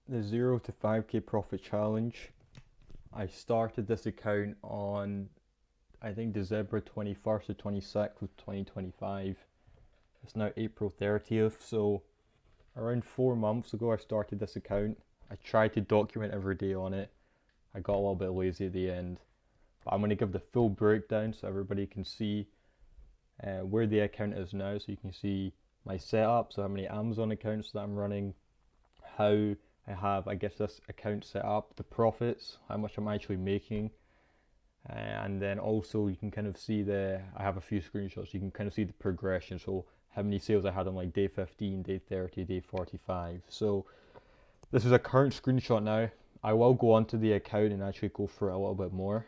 the 0 to 5k profit challenge. I started this account on, I think, December 21st or 26th of 2025. It's now April 30th, so around 4 months ago I started this account. I tried to document every day on it. I got a little bit lazy at the end, but I'm going to give the full breakdown so everybody can see where the account is now, so you can see my setup, so how many Amazon accounts that I'm running, how I have, I guess, this account set up, the profits, how much I'm actually making, and then also you can kind of see I have a few screenshots, you can kind of see the progression, so how many sales I had on like day 15, day 30, day 45. So this is a current screenshot now. I will go onto the account and actually go through it a little bit more,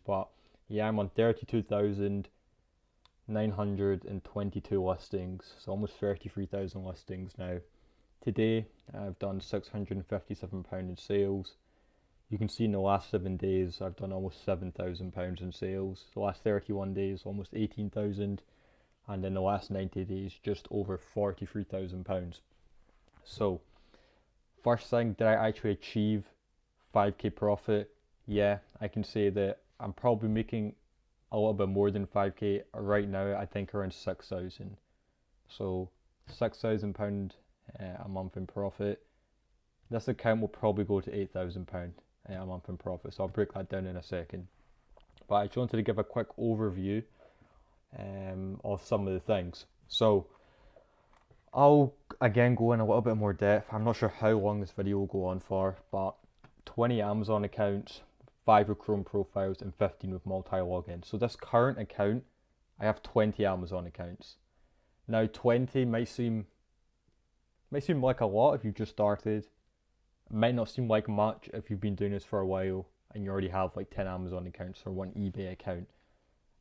but yeah, I'm on 32,922 listings, so almost 33,000 listings now. Today I've done £657 in sales. You can see in the last 7 days I've done almost £7,000 in sales. The last 31 days almost 18,000, and in the last 90 days just over £43,000. So first thing, did I actually achieve 5k profit? Yeah, I can say that I'm probably making a little bit more than 5k right now. I think around 6,000. So £6,000 a month in profit. This account will probably go to £8,000 a month in profit, so I'll break that down in a second. But I just wanted to give a quick overview of some of the things. So I'll again go in a little bit more depth. I'm not sure how long this video will go on for, but 20 Amazon accounts, 5 with Chrome profiles, and 15 with multi-login. So this current account, I have 20 Amazon accounts. Now 20 might seem like a lot if you've just started. It might not seem like much if you've been doing this for a while and you already have like 10 Amazon accounts or one eBay account.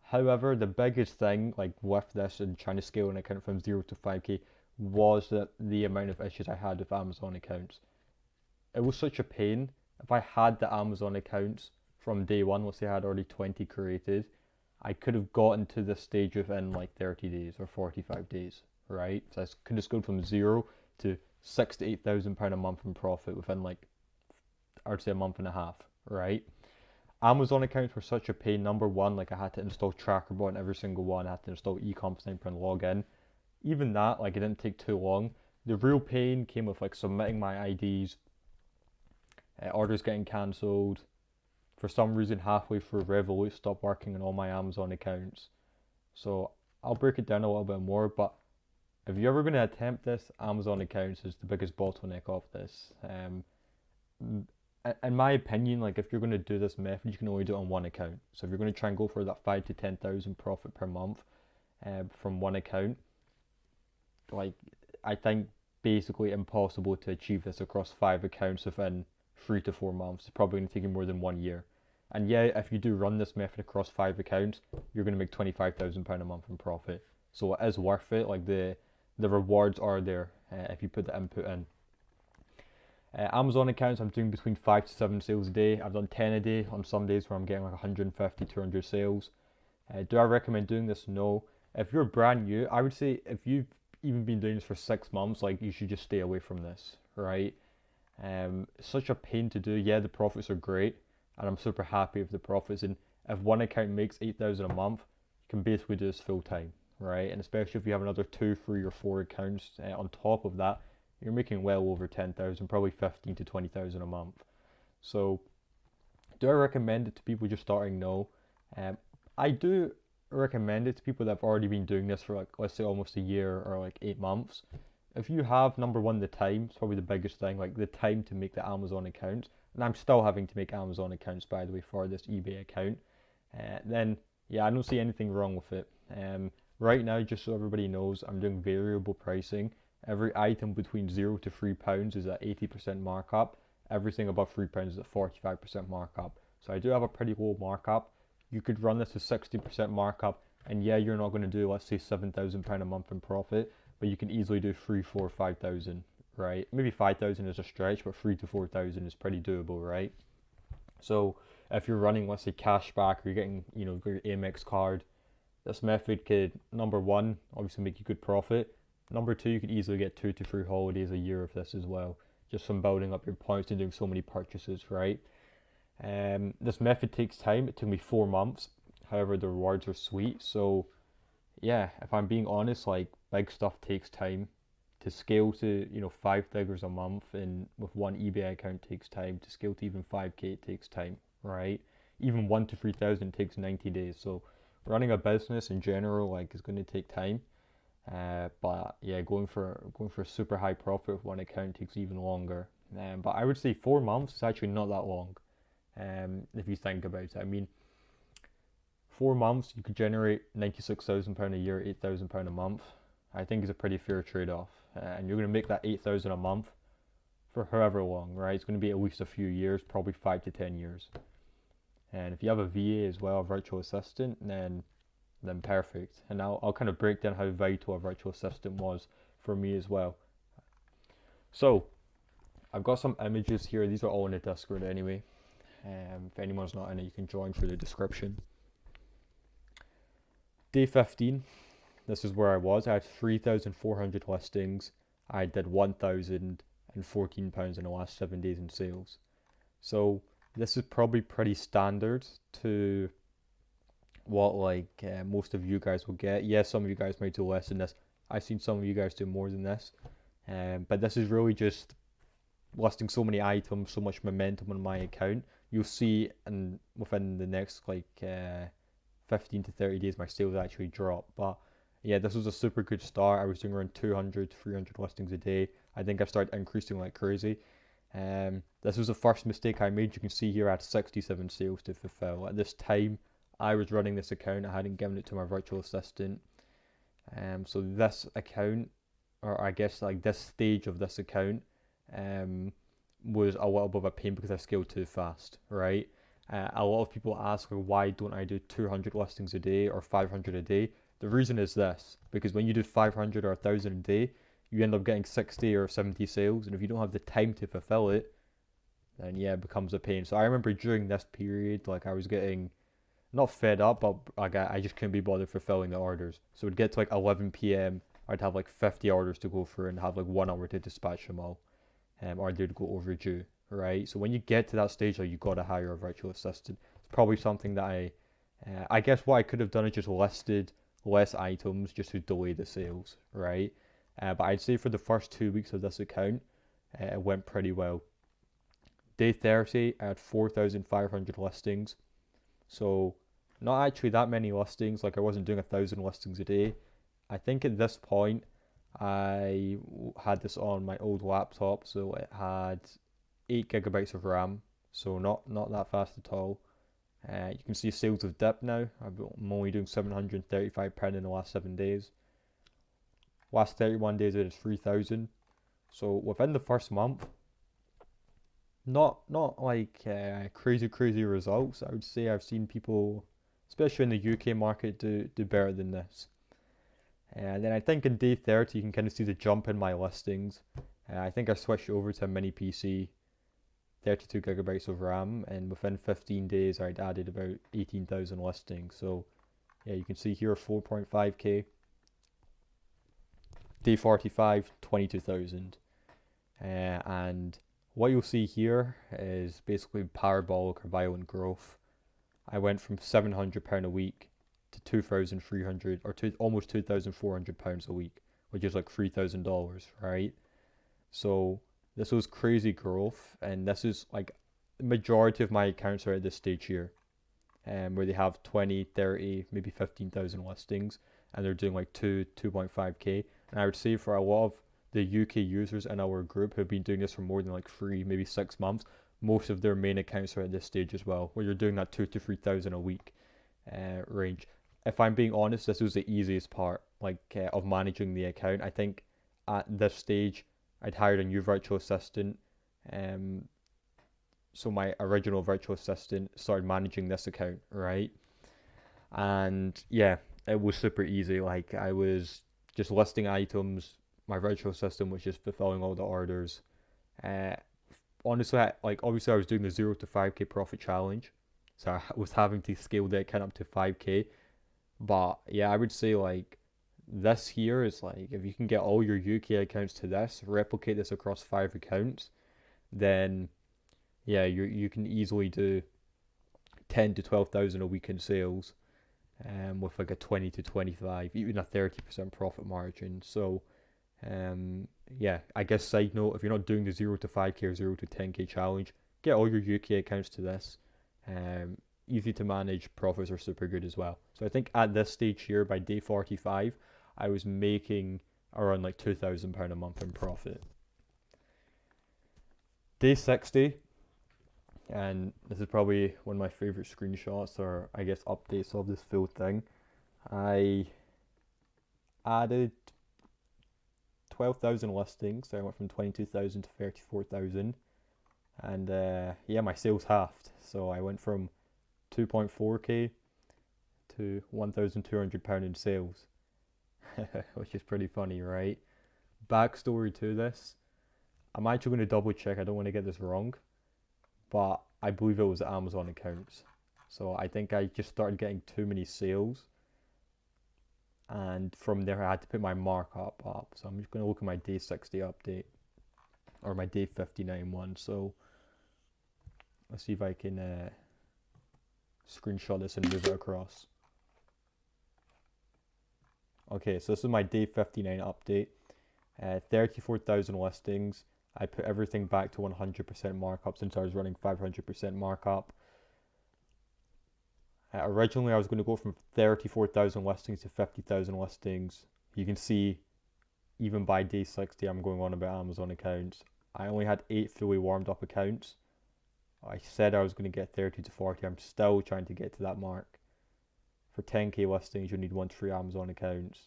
However, the biggest thing like with this and trying to scale an account from 0 to 5k was that the amount of issues I had with Amazon accounts. It was such a pain. If I had the Amazon accounts from day one, let's say I had already 20 created, I could have gotten to this stage within like 30 days or 45 days, right? So I could have scaled from 0 to £6,000 to £8,000 a month in profit within like, I'd say a month and a half, right? Amazon accounts were such a pain. Number one, like I had to install TrackerBot on every single one. I had to install EcomSniper and log in. Even that, like it didn't take too long. The real pain came with like submitting my IDs, orders getting cancelled. For some reason, halfway through Revolut stopped working on all my Amazon accounts. So I'll break it down a little bit more, but if you're ever going to attempt this, Amazon accounts is the biggest bottleneck of this. In my opinion, like if you're going to do this method, you can only do it on one account. So if you're going to try and go for that 5 to 10,000 profit per month from one account, like I think basically impossible to achieve this across 5 accounts within 3 to 4 months. It's probably going to take you more than 1 year. And yeah, if you do run this method across 5 accounts, you're going to make £25,000 a month in profit. So it is worth it. Like the rewards are there if you put the input in. Amazon accounts, I'm doing between 5 to 7 sales a day. I've done 10 a day on some days where I'm getting like 150, 200 sales. Do I recommend doing this? No. If you're brand new, I would say if you've even been doing this for 6 months, like you should just stay away from this, right? It's such a pain to do. Yeah, the profits are great, and I'm super happy with the profits. And if one account makes 8,000 a month, you can basically do this full time, right? And especially if you have another 2, 3, or 4 accounts on top of that, you're making well over 10,000, probably 15 to 20,000 a month. So, do I recommend it to people just starting? No. I do recommend it to people that have already been doing this for like, let's say almost a year or like 8 months. If you have, number one, the time, it's probably the biggest thing, like the time to make the Amazon account, and I'm still having to make Amazon accounts, by the way, for this eBay account, then yeah, I don't see anything wrong with it. Right now, just so everybody knows, I'm doing variable pricing. Every item between 0 to £3 is at 80% markup. Everything above £3 is at 45% markup. So I do have a pretty low markup. You could run this with 60% markup, and yeah, you're not going to do, let's say, £7,000 a month in profit, but you can easily do 3, 4, 5,000, right? Maybe 5,000 is a stretch, but 3 to 4,000 is pretty doable, right? So if you're running, let's say, cashback, or you're getting, your Amex card, this method could, number one, obviously make you good profit. Number two, you could easily get 2 to 3 holidays a year of this as well. just from building up your points and doing so many purchases, right? This method takes time. It took me 4 months. However, the rewards are sweet. So yeah, if I'm being honest, like big stuff takes time. To scale to, you know, five figures a month and with one eBay account takes time. To scale to even 5K it takes time, right? Even 1 to 3,000 takes 90 days. So running a business in general like is going to take time. But yeah, going for super high profit with one account takes even longer. But I would say 4 months is actually not that long. If you think about it, I mean, 4 months you could generate £96,000 a year, £8,000 a month. I think is a pretty fair trade-off, and you're going to make that 8,000 a month for however long, right? It's going to be at least a few years, probably 5 to 10 years. And if you have a VA as well, a virtual assistant, then perfect. And I'll kind of break down how vital a virtual assistant was for me as well. So I've got some images here. These are all in the Discord anyway. If anyone's not in it, you can join through the description. Day 15, this is where I was. I had 3,400 listings. I did £1,014 in the last 7 days in sales. So this is probably pretty standard to what most of you guys will get. Yes, some of you guys might do less than this. I've seen some of you guys do more than this. But this is really just listing so many items, so much momentum on my account. You'll see within the next 15 to 30 days my sales actually drop. But yeah, this was a super good start. I was doing around 200 300 listings a day. I think I've started increasing like crazy. This was the first mistake I made. You can see here I had 67 sales to fulfill. At this time I was running this account. I hadn't given it to my virtual assistant. So this account, or I guess like this stage of this account, was a little bit of a pain because I scaled too fast, right? A lot of people ask, why don't I do 200 listings a day or 500 a day? The reason is this, because when you do 500 or 1,000 a day, you end up getting 60 or 70 sales, and if you don't have the time to fulfill it, then yeah, it becomes a pain. So I remember during this period, I was getting not fed up, but I just couldn't be bothered fulfilling the orders. So it'd get to 11 p.m. I'd have 50 orders to go through and have 1 hour to dispatch them all, or they'd go overdue, right? So when you get to that stage, you gotta hire a virtual assistant. It's probably something that I guess what I could have done is just listed less items just to delay the sales, right? But I'd say for the first 2 weeks of this account, it went pretty well. Day 30, I had 4,500 listings. So not actually that many listings. I wasn't doing 1,000 listings a day. I think at this point, I had this on my old laptop, so it had 8 gigabytes of RAM, so not that fast at all. You can see sales have dipped now. I'm only doing £735 in the last 7 days. Last 31 days it is 3,000. So within the first month, not crazy results. I would say I've seen people, especially in the UK market, do better than this. And then I think in day 30 you can kind of see the jump in my listings. I think I switched over to a mini PC, 32 gigabytes of RAM, and within 15 days I'd added about 18,000 listings. So yeah, you can see here 4.5k. Day 45, 22,000. And what you'll see here is basically parabolic or violent growth. I went from £700 a week to 2,300 or almost £2,400 a week, which is $3,000, right? So this was crazy growth, and this is the majority of my accounts are at this stage here, where they have 20, 30, maybe 15,000 listings, and they're doing 2.5k. And I would say for a lot of the UK users in our group who have been doing this for more than 3, maybe 6 months, most of their main accounts are at this stage as well, where you're doing that 2 to 3,000 a week range. If I'm being honest, this was the easiest part of managing the account. I think at this stage I'd hired a new virtual assistant, so my original virtual assistant started managing this account, right? And yeah, it was super easy. I was just listing items. My virtual assistant was just fulfilling all the orders. Honestly, obviously I was doing the 0 to 5k profit challenge, so I was having to scale the account up to 5k. But yeah, I would say this here is like, if you can get all your UK accounts to this, replicate this across 5 accounts, then yeah, you can easily do 10 to 12,000 a week in sales, with like a 20 to 25, even a 30% profit margin. So yeah, I guess side note, if you're not doing the 0 to 5k or 0 to 10k challenge, get all your UK accounts to this. Easy to manage, profits are super good as well. So I think at this stage here, by day 45, I was making around like £2,000 a month in profit. Day 60, and this is probably one of my favorite screenshots, or I guess updates of this full thing. I added 12,000 listings, so I went from 22,000 to 34,000, and yeah, my sales halved. So I went from 2.4k to £1,200 in sales, which is pretty funny, right? Backstory to this, I'm actually going to double check, I don't want to get this wrong, but I believe it was Amazon accounts. So I think I just started getting too many sales, and from there I had to put my markup up. So I'm just going to look at my day 60 update, or my day 59 one. So let's see if I can screenshot this and move it across. Okay, so this is my day 59 update. 34,000 listings. I put everything back to 100% markup since I was running 500% markup. Originally I was going to go from 34,000 listings to 50,000 listings. You can see even by day 60 I'm going on about Amazon accounts. I only had 8 fully warmed up accounts. I said I was going to get 30 to 40. I'm still trying to get to that mark. For 10k listings, you need 1 to 3 Amazon accounts.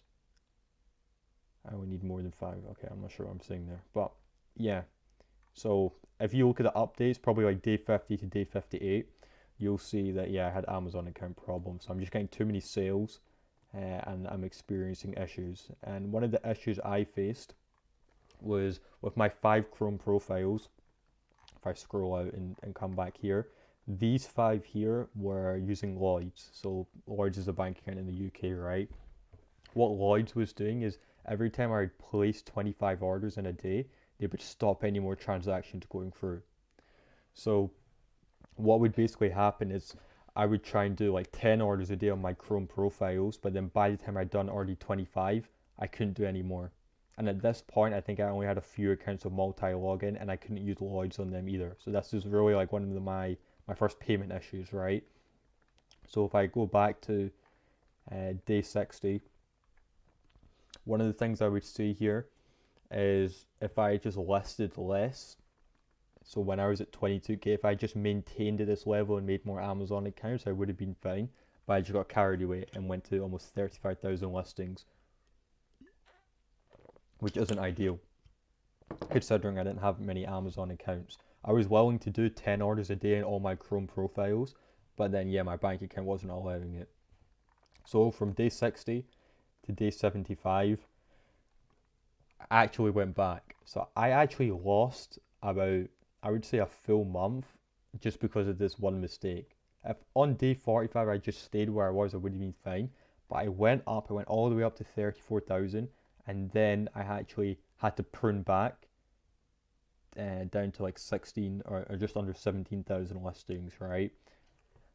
I only need more than 5. Okay, I'm not sure what I'm saying there. But yeah, so if you look at the updates, probably like day 50 to day 58, you'll see that, yeah, I had Amazon account problems. So I'm just getting too many sales, and I'm experiencing issues. And one of the issues I faced was with my 5 Chrome profiles. If I scroll out and come back here, these 5 here were using Lloyds. So Lloyds is a bank account in the UK, right? What Lloyds was doing is every time I would place 25 orders in a day, they would stop any more transactions going through. So what would basically happen is I would try and do like 10 orders a day on my Chrome profiles, but then by the time I'd done already 25, I couldn't do any more. And at this point, I think I only had a few accounts of multi-login, and I couldn't use Lloyds on them either. So this is really like one of my first payment issues, right? So if I go back to day 60, one of the things I would see here is if I just listed less, so when I was at 22k, if I just maintained at this level and made more Amazon accounts, I would have been fine. But I just got carried away and went to almost 35,000 listings, which isn't ideal, considering I didn't have many Amazon accounts. I was willing to do 10 orders a day in all my Chrome profiles, but then yeah, my bank account wasn't allowing it. So from day 60 to day 75, I actually went back. So I actually lost about, I would say, a full month just because of this one mistake. If on day 45 I just stayed where I was, I would have been fine. But I went up, I went all the way up to 34,000, and then I actually had to prune back down to like 16 or just under 17,000 listings, right?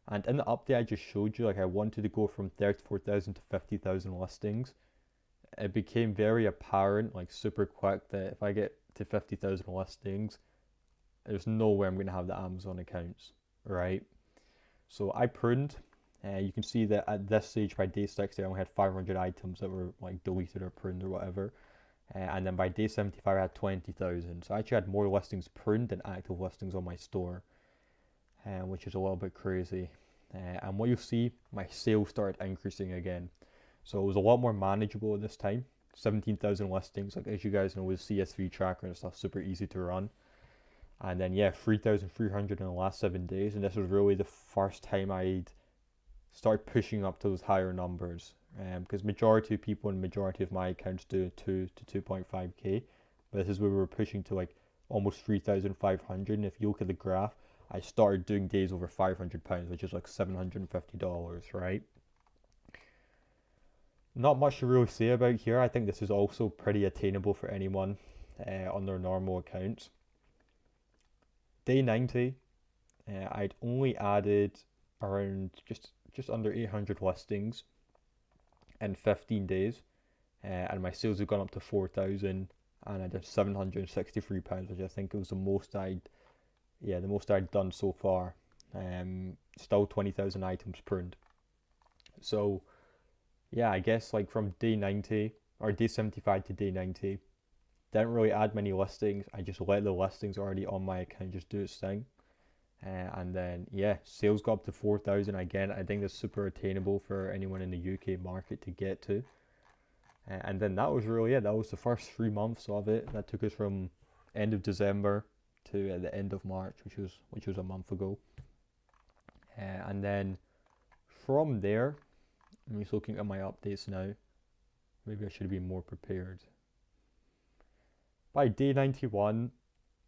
And in the update I just showed you, like I wanted to go from 34,000 to 50,000 listings. It became very apparent, like super quick, that if I get to 50,000 listings, there's no way I'm going to have the Amazon accounts, right? So I pruned. You can see that at this stage, by day 60, I only had 500 items that were like deleted or pruned or whatever. And then by day 75, I had 20,000. So I actually had more listings pruned than active listings on my store, which is a little bit crazy. And what you'll see, my sales started increasing again. So it was a lot more manageable at this time. 17,000 listings, like as you guys know, with CSV tracker and stuff, super easy to run. And then yeah, 3,300 in the last 7 days, and this was really the first time I'd start pushing up to those higher numbers. Because majority of people and majority of my accounts do 2 to 2.5k, but this is where we were pushing to like almost 3,500. And if you look at the graph, I started doing days over £500, which is like $750, right? Not much to really say about here. I think this is also pretty attainable for anyone on their normal accounts. Day 90, I'd only added around just under 800 listings in 15 days, and my sales had gone up to 4,000, and I did £763, which I think was the most I'd done so far. Still 20,000 items pruned. So yeah, I guess like from day 90 or day 75 to day 90, didn't really add many listings. I just let the listings already on my account just do its thing. And then yeah, sales got up to 4,000 again. I think that's super attainable for anyone in the UK market to get to. And then that was really it. That was the first 3 months of it. That took us from end of December to the end of March, which was a month ago. And then from there, I'm just looking at my updates now. Maybe I should be more prepared. By day 91,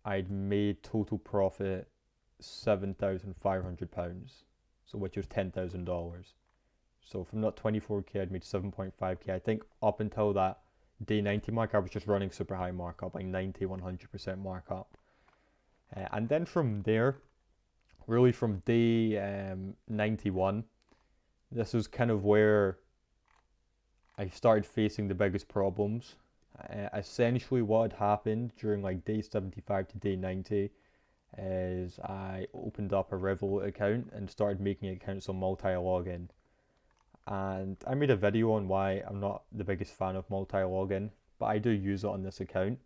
I'd made total profit £7,500, so which was $10,000. So from that 24k, I'd made 7.5k. I think up until that day 90 mark, I was just running super high markup, like 90, 100% markup. And then from there, really from day 91, this was kind of where I started facing the biggest problems. Essentially what had happened during like day 75 to day 90 is I opened up a Revolut account and started making accounts on multi-login. And I made a video on why I'm not the biggest fan of multi-login, but I do use it on this account.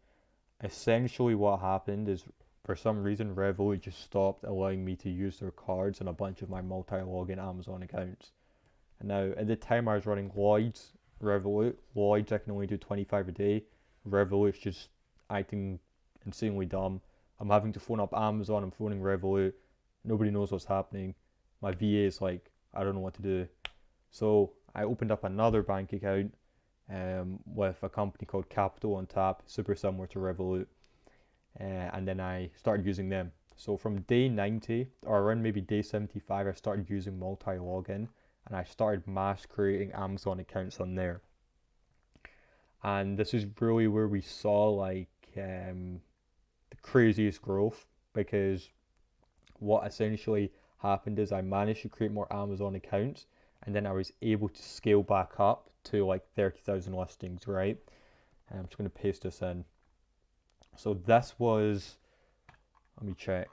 Essentially what happened is for some reason Revolut just stopped allowing me to use their cards on a bunch of my multi-login Amazon accounts. And now at the time I was running Lloyd's, Revolut. Lloyd's I can only do 25 a day. Revolut's just acting insanely dumb. I'm having to phone up Amazon, I'm phoning Revolut. Nobody knows what's happening. My VA is like, I don't know what to do. So I opened up another bank account with a company called Capital on tap, super similar to Revolut. And then I started using them. So from day 90 or around maybe day 75, I started using multi-login and I started mass creating Amazon accounts on there. And this is really where we saw like the craziest growth, because what essentially happened is I managed to create more Amazon accounts and then I was able to scale back up to like 30,000 listings, right? And I'm just going to paste this in. So this was, let me check.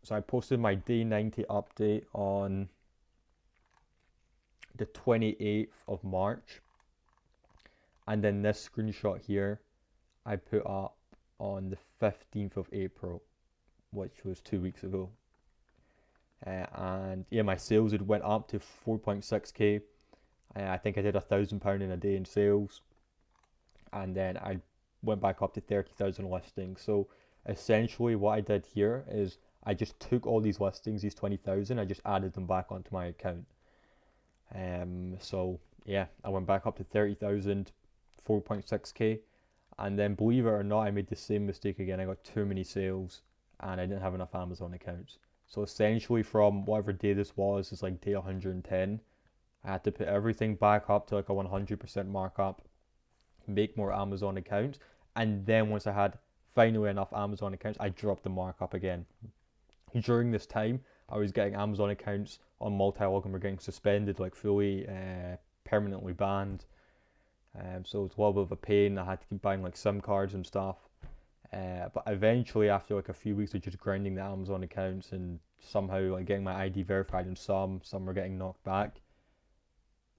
So I posted my day 90 update on the 28th of March. And then this screenshot here, I put up on the 15th of April, which was 2 weeks ago. And yeah, my sales had went up to 4.6k. I think I did £1,000 in a day in sales. And then I went back up to 30,000 listings. So essentially what I did here is I just took all these listings, these 20,000, I just added them back onto my account. So yeah, I went back up to 30,000, 4.6k, and then believe it or not, I made the same mistake again. I got too many sales and I didn't have enough Amazon accounts. So essentially from whatever day this was, it's like day 110, I had to put everything back up to like a 100% markup, make more Amazon accounts, and then once I had finally enough Amazon accounts, I dropped the markup again. During this time, I was getting Amazon accounts on multi-login were getting suspended, like fully permanently banned. So it's a little bit of a pain. I had to keep buying like SIM cards and stuff. But eventually, after like a few weeks of just grinding the Amazon accounts and somehow like getting my ID verified, and some were getting knocked back,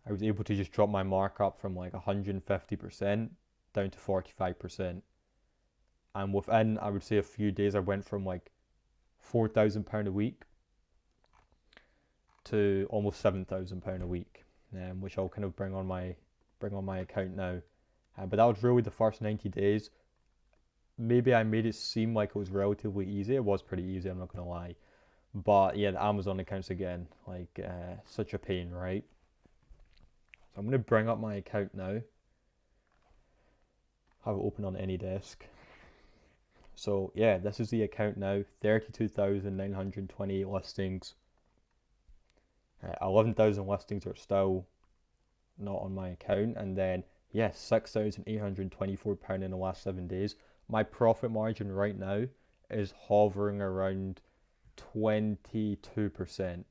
I was able to just drop my markup from like 150% down to 45%. And within, I would say, a few days, I went from like £4,000 a week to almost £7,000 a week, which I'll kind of bring on my account now. But that was really the first 90 days. Maybe I made it seem like it was relatively easy. It was pretty easy, I'm not gonna lie. But yeah, the Amazon accounts again, like such a pain, right? So I'm gonna bring up my account now. Have it open on any desk. So yeah, this is the account now. 32,928 listings. 11,000 listings are still not on my account. And then, yes, £6,824 in the last 7 days. My profit margin right now is hovering around 22%.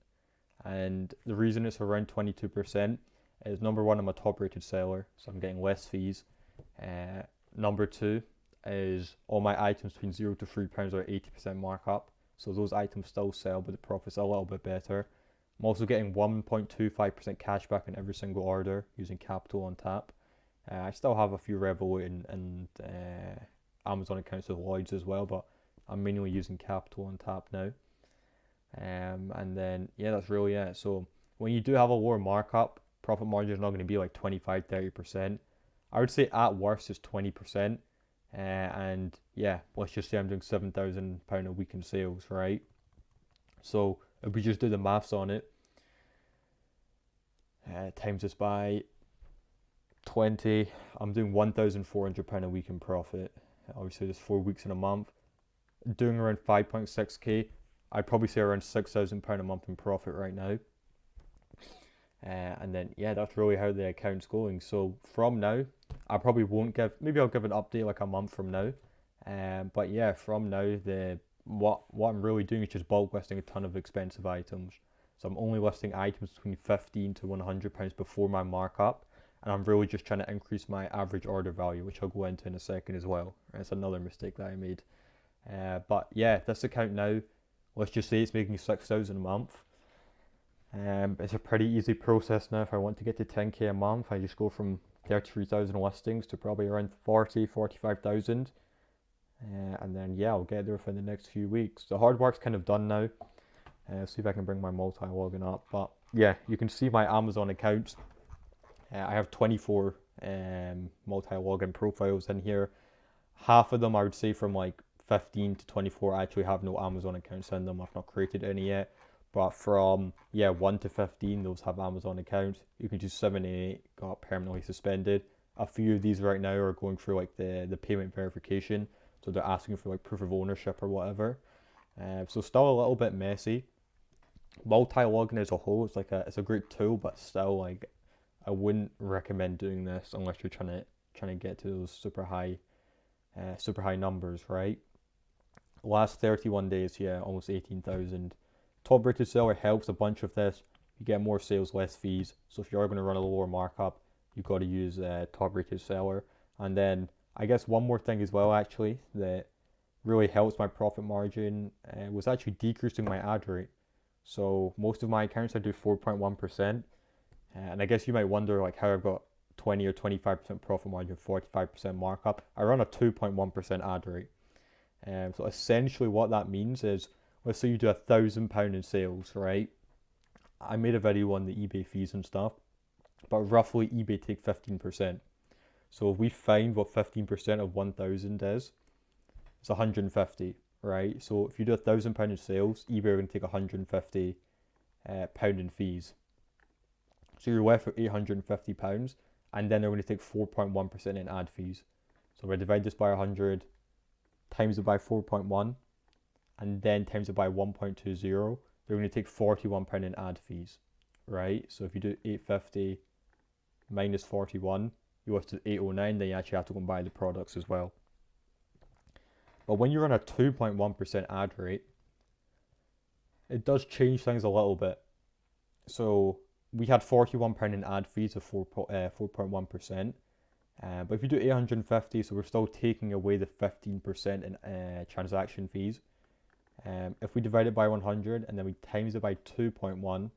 And the reason it's around 22% is, number one, I'm a top rated seller, so I'm getting less fees. Number two is all my items between £0 to £3 are 80% markup. So those items still sell, but the profit's a little bit better. I'm also getting 1.25% cash back on every single order using Capital on tap. I still have a few Revolut and Amazon accounts with Lloyds as well, but I'm mainly using Capital on tap now. And then, yeah, that's really it. So when you do have a lower markup, profit margin is not going to be like 25-30%. I would say at worst is 20%. And yeah, let's just say I'm doing £7,000 a week in sales, right? So if we just do the maths on it, times this by 20, I'm doing £1,400 a week in profit. Obviously, there's 4 weeks in a month. Doing around 5.6k, I'd probably say around £6,000 a month in profit right now. And then, yeah, that's really how the account's going. So from now, I probably won't give, maybe I'll give an update like a month from now. But yeah, from now, what I'm really doing is just bulk listing a ton of expensive items. So I'm only listing items between £15 to £100 before my markup. And I'm really just trying to increase my average order value, which I'll go into in a second as well. It's another mistake that I made. But yeah, this account now, let's just say it's making £6,000 a month. It's a pretty easy process now. If I want to get to 10k a month, I just go from 33,000 listings to probably around 45,000. And then, yeah, I'll get there within the next few weeks. The hard work's kind of done now. See if I can bring my multi-login up. But yeah, you can see my Amazon accounts. I have 24 multi-login profiles in here. Half of them, I would say, from like 15 to 24 actually have no Amazon accounts in them. I've not created any yet. But from 1 to 15, those have Amazon accounts. You can choose 7 and 8 got permanently suspended. A few of these right now are going through like the payment verification. So they're asking for like proof of ownership or whatever. So still a little bit messy. Multi-login as a whole, it's a great tool, but still, like, I wouldn't recommend doing this unless you're trying to get to those super high numbers, right? Last 31 days, yeah, almost 18,000. Top rated seller helps a bunch with this. You get more sales, less fees. So if you are going to run a lower markup, you've got to use top rated seller. And then I guess one more thing as well, actually, that really helps my profit margin was actually decreasing my ad rate. So most of my accounts I do 4.1%. And I guess you might wonder like how I've got 20 or 25% profit margin, 45% markup. I run a 2.1% ad rate. So essentially what that means is, let's say you do £1,000 in sales, right? I made a video on the eBay fees and stuff, but roughly eBay take 15%. So if we find what 15% of 1,000 is, it's 150, right? So if you do £1,000 in sales, eBay are going to take £150 in fees. So you're left with £850, and then they're going to take 4.1% in ad fees. So we divide this by 100, times it by 4.1, and then times it by 1.20, they're going to take £41 in ad fees, right? So if you do 850 minus 41, you go to 809, then you actually have to go and buy the products as well. But when you're on a 2.1% ad rate, it does change things a little bit. So we had £41 in ad fees of 4.1%. But if you do 850, so we're still taking away the 15% in transaction fees. If we divide it by 100 and then we times it by 2.1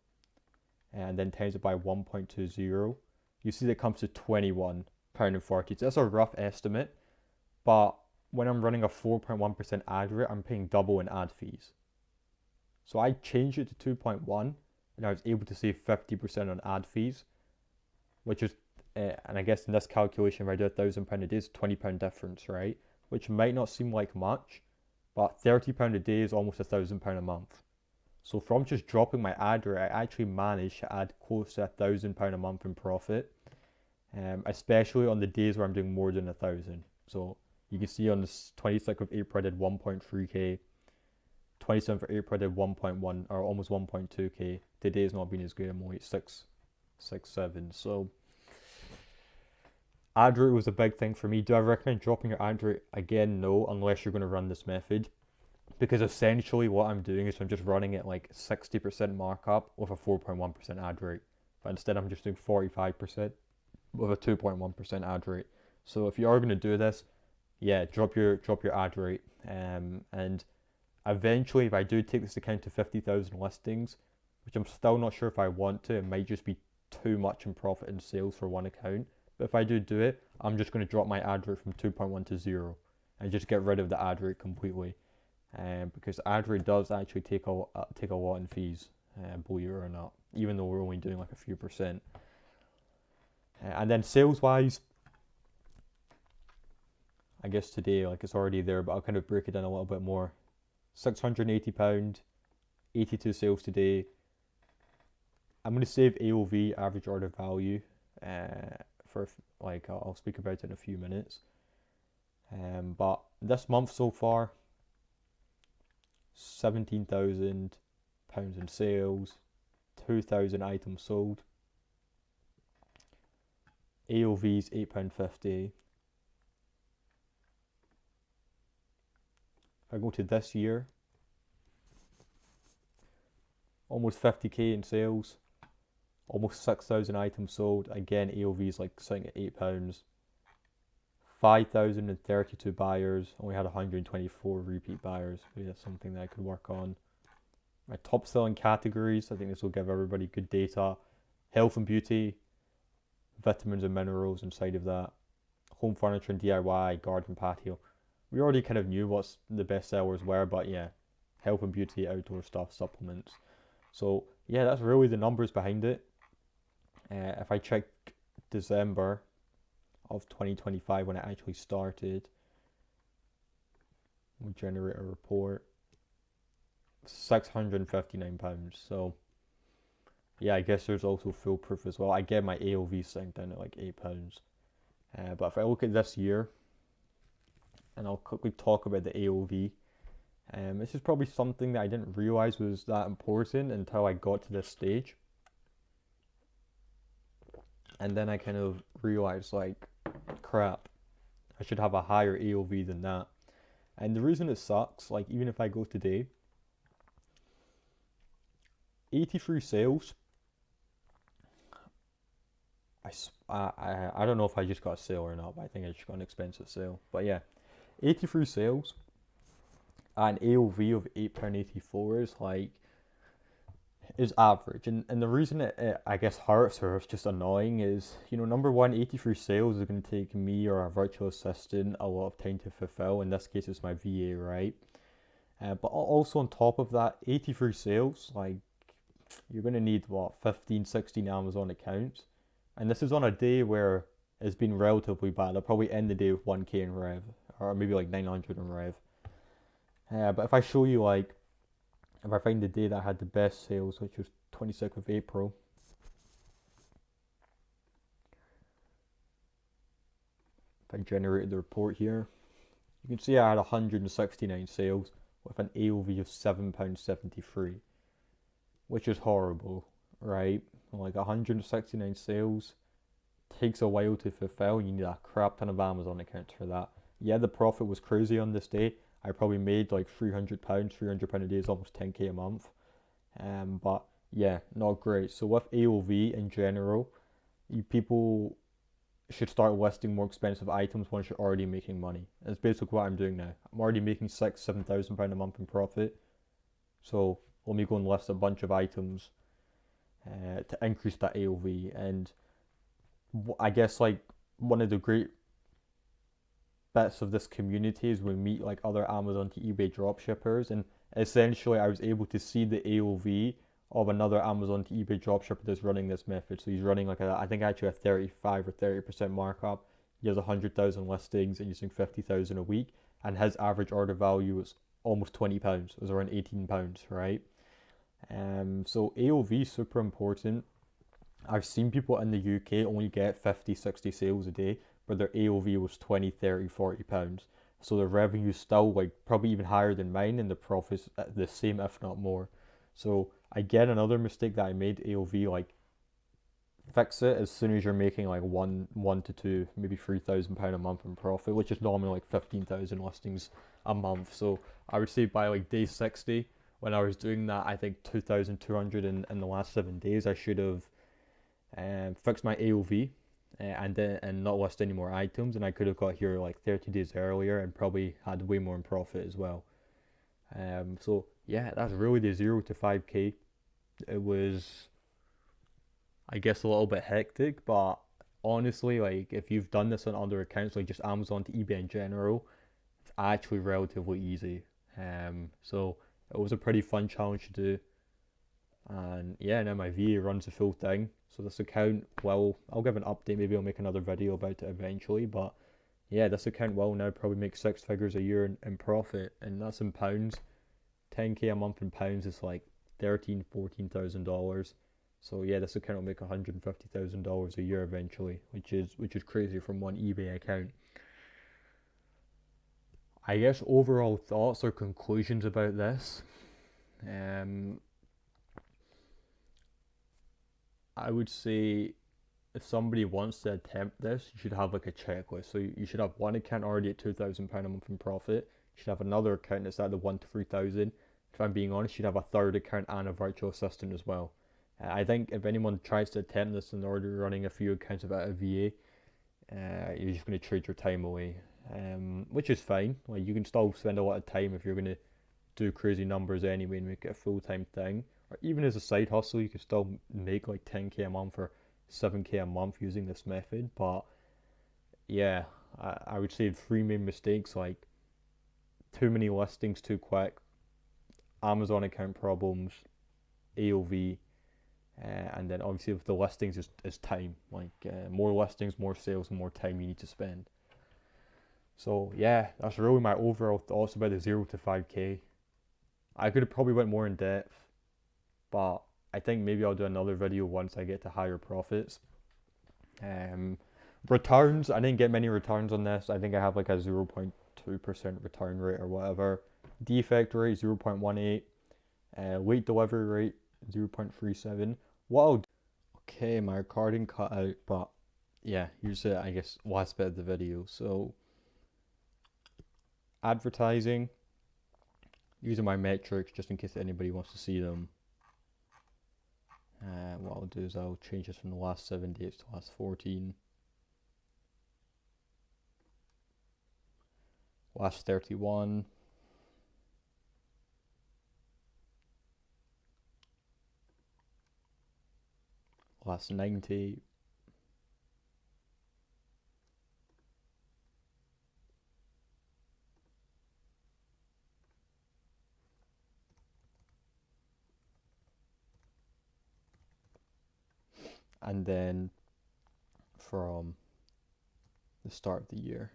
and then times it by 1.20, you see that it comes to £21.40. So that's a rough estimate, but when I'm running a 4.1% ad rate, I'm paying double in ad fees. So I changed it to 2.1 and I was able to save 50% on ad fees, which is, and I guess in this calculation, if I do £1,000 a day, it's £20 difference, right? Which might not seem like much, but £30 a day is almost £1,000 a month. So from just dropping my ad rate, I actually managed to add close to £1,000 a month in profit, especially on the days where I'm doing more than 1,000. So you can see on the 26th of April, I did 1.3k. 27th of April, I did 1.1 or almost 1.2k. Today's not been as good. I'm only at 6.7. So Ad rate was a big thing for me. Do I recommend dropping your ad rate? Again, no, unless you're going to run this method. Because essentially what I'm doing is I'm just running it like 60% markup with a 4.1% ad rate. But instead I'm just doing 45% with a 2.1% ad rate. So if you are going to do this, yeah, drop your ad rate. And eventually, if I do take this account to 50,000 listings, which I'm still not sure if I want to, it might just be too much in profit and sales for one account. But if I do it, I'm just going to drop my ad rate from 2.1 to 0 and just get rid of the ad rate completely. Because ad rate does actually take a lot in fees, believe it or not, even though we're only doing like a few percent. And then sales wise, I guess today like it's already there, but I'll kind of break it down a little bit more. £680, 82 sales today. I'm going to save AOV, average order value, for like I'll speak about it in a few minutes. But this month so far, £17,000 in sales, 2,000 items sold. AOV's £8.50. If I go to this year, almost 50k in sales, almost 6,000 items sold. Again, AOV is like sitting at £8. 5,032 buyers, only had 124 repeat buyers. Maybe that's something that I could work on. My top selling categories, I think this will give everybody good data. Health and beauty, vitamins and minerals inside of that. Home furniture and DIY, garden patio. We already kind of knew what the best sellers were, but yeah, health and beauty, outdoor stuff, supplements. So yeah, that's really the numbers behind it. If I check December of 2025 when it actually started, we generate a report. £659. So yeah, I guess there's also foolproof as well. I get my AOV sitting down at like £8. But if I look at this year, and I'll quickly talk about the AOV. This is probably something that I didn't realize was that important until I got to this stage. And then I kind of realized, like, crap, I should have a higher AOV than that. And the reason it sucks, like, even if I go today, 83 sales. I don't know if I just got a sale or not, but I think I just got an expensive sale. But yeah, 83 sales at an AOV of £8.84 is like, is average. And the reason it I guess hurts or it's just annoying is, you know, number one, 83 sales is going to take me or a virtual assistant a lot of time to fulfill. In this case, it's my VA, right? But also on top of that, 83 sales, like, you're going to need, what, 15, 16 Amazon accounts. And this is on a day where it's been relatively bad. I'll probably end the day with 1k in rev, or maybe like 900 in rev. But if I show you, like, if I find the day that I had the best sales, which was 26th of April, if I generated the report here, you can see I had 169 sales with an AOV of £7.73, which is horrible, right? Like 169 sales takes a while to fulfill. You need a crap ton of Amazon accounts for that. Yeah, the profit was crazy on this day. I probably made like £300. £300 a day is almost 10k a month. But yeah, not great. So with AOV in general, people should start listing more expensive items once you're already making money. That's basically what I'm doing now. I'm already making £6,000-7,000 a month in profit. So let me go and list a bunch of items to increase that AOV. And I guess like one of the great bits of this community is we meet like other Amazon to eBay dropshippers, and essentially I was able to see the AOV of another Amazon to eBay dropshipper that's running this method. So he's running like I think actually a 35 or 30% markup. He has 100,000 listings and using 50,000 a week, and his average order value was almost £20. It was around £18, right? So AOV is super important. I've seen people in the UK only get 50, 60 sales a day, but their AOV was 20, 30, 40 pounds. So the revenue is still like probably even higher than mine, and the profits the same, if not more. So again, another mistake that I made, AOV like fix it as soon as you're making like one to two, maybe £3,000 a month in profit, which is normally like 15,000 listings a month. So I would say by like day 60, when I was doing that, I think 2,200 in the last 7 days, I should have fixed my AOV and not list any more items, and I could have got here like 30 days earlier and probably had way more in profit as well. So yeah, that's really the 0 to 5K. It was, I guess, a little bit hectic, but honestly, like if you've done this on other accounts, like just Amazon to eBay in general, it's actually relatively easy. So it was a pretty fun challenge to do, and yeah, now my VA runs the full thing. So this account, well, I'll give an update. Maybe I'll make another video about it eventually, but yeah, this account will now probably make 6 figures a year in profit, and that's in pounds. 10K a month in pounds is like $14,000. So yeah, this account will make $150,000 a year eventually, which is crazy from one eBay account. I guess overall thoughts or conclusions about this. I would say if somebody wants to attempt this, you should have like a checklist. So you should have one account already at £2,000 a month in profit. You should have another account that's at the 1 to 3,000. If I'm being honest, you'd have a third account and a virtual assistant as well. I think if anyone tries to attempt this and they're already running a few accounts without a VA, you're just going to trade your time away, which is fine. Like you can still spend a lot of time if you're going to do crazy numbers anyway and make it a full-time thing. Or even as a side hustle, you could still make like 10K a month or 7K a month using this method. But yeah, I would say 3 main mistakes, like too many listings too quick, Amazon account problems, AOV, and then obviously with the listings is time. Like more listings, more sales, and more time you need to spend. So yeah, that's really my overall thoughts about the 0 to 5K. I could have probably went more in depth, but I think maybe I'll do another video once I get to higher profits. Returns, I didn't get many returns on this. I think I have like a 0.2% return rate or whatever. Defect rate 0.18. Late delivery rate 0.37. Okay, my recording cut out, but yeah, here's the, I guess, last bit of the video. So advertising, using my metrics just in case anybody wants to see them. What I'll do is I'll change this from the last 7 days to the last 14. Last 31. Last 90. And then from the start of the year.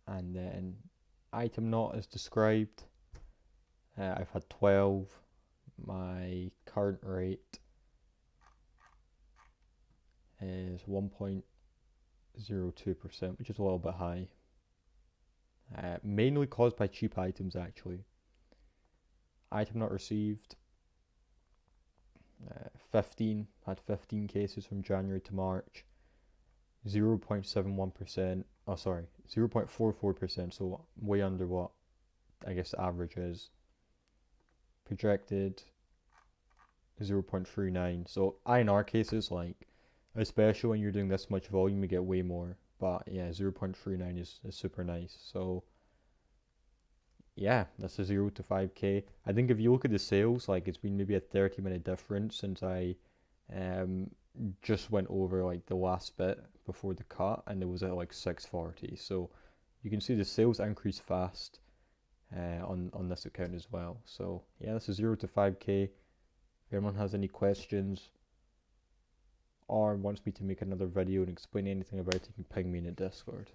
And then item not as described. I've had 12. My current rate is 1.02%, which is a little bit high. Mainly caused by cheap items actually. Item not received. 15, had 15 cases from January to March. 0.71%, oh sorry, 0.44%, so way under what I guess the average is. Projected 0.39, so INR cases, like, especially when you're doing this much volume, you get way more, but yeah, 0.39 is super nice. So yeah, that's a 0 to 5K. I think if you look at the sales, like it's been maybe a 30-minute difference since I just went over like the last bit before the cut, and it was at like 640. So you can see the sales increase fast on this account as well. So yeah, this is 0 to 5K. If anyone has any questions or wants me to make another video and explain anything about it, you can ping me in the Discord.